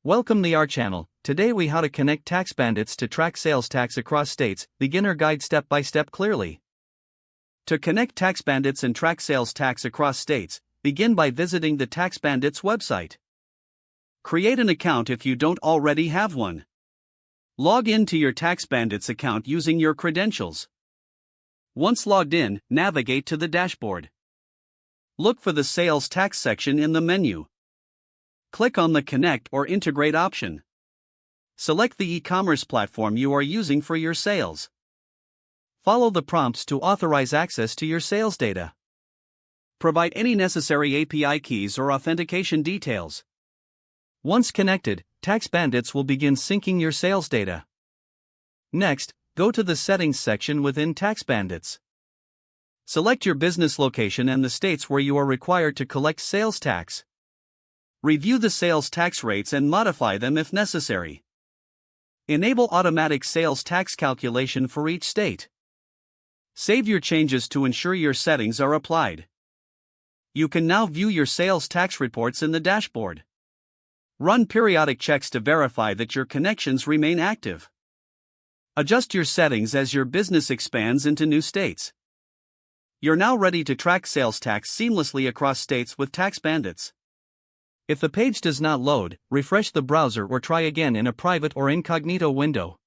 Welcome to our channel. Today we how to connect TaxBandits to track sales tax across states, beginner guide step by step clearly. To connect TaxBandits and track sales tax across states, begin by visiting the TaxBandits website. Create an account if you don't already have one. Log in to your TaxBandits account using your credentials. Once logged in, navigate to the dashboard. Look for the Sales Tax section in the menu. Click on the Connect or Integrate option. Select the e-commerce platform you are using for your sales. Follow the prompts to authorize access to your sales data. Provide any necessary API keys or authentication details. Once connected, TaxBandits will begin syncing your sales data. Next, go to the Settings section within TaxBandits. Select your business location and the states where you are required to collect sales tax. Review the sales tax rates and modify them if necessary. Enable automatic sales tax calculation for each state. Save your changes to ensure your settings are applied. You can now view your sales tax reports in the dashboard. Run periodic checks to verify that your connections remain active. Adjust your settings as your business expands into new states. You're now ready to track sales tax seamlessly across states with TaxBandits. If the page does not load, refresh the browser or try again in a private or incognito window.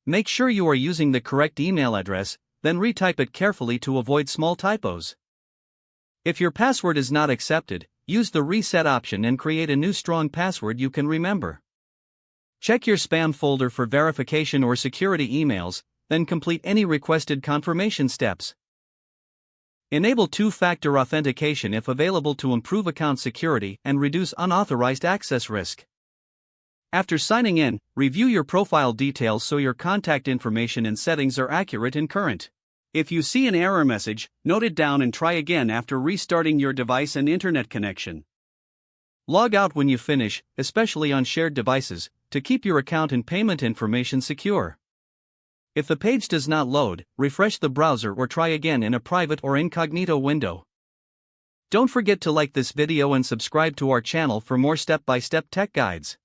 Make sure you are using the correct email address, then retype it carefully to avoid small typos. If your password is not accepted, use the reset option and create a new strong password you can remember. Check your spam folder for verification or security emails, then complete any requested confirmation steps. Enable two-factor authentication if available to improve account security and reduce unauthorized access risk. After signing in, review your profile details so your contact information and settings are accurate and current. If you see an error message, note it down and try again after restarting your device and internet connection. Log out when you finish, especially on shared devices, to keep your account and payment information secure. If the page does not load, refresh the browser or try again in a private or incognito window. Don't forget to like this video and subscribe to our channel for more step-by-step tech guides.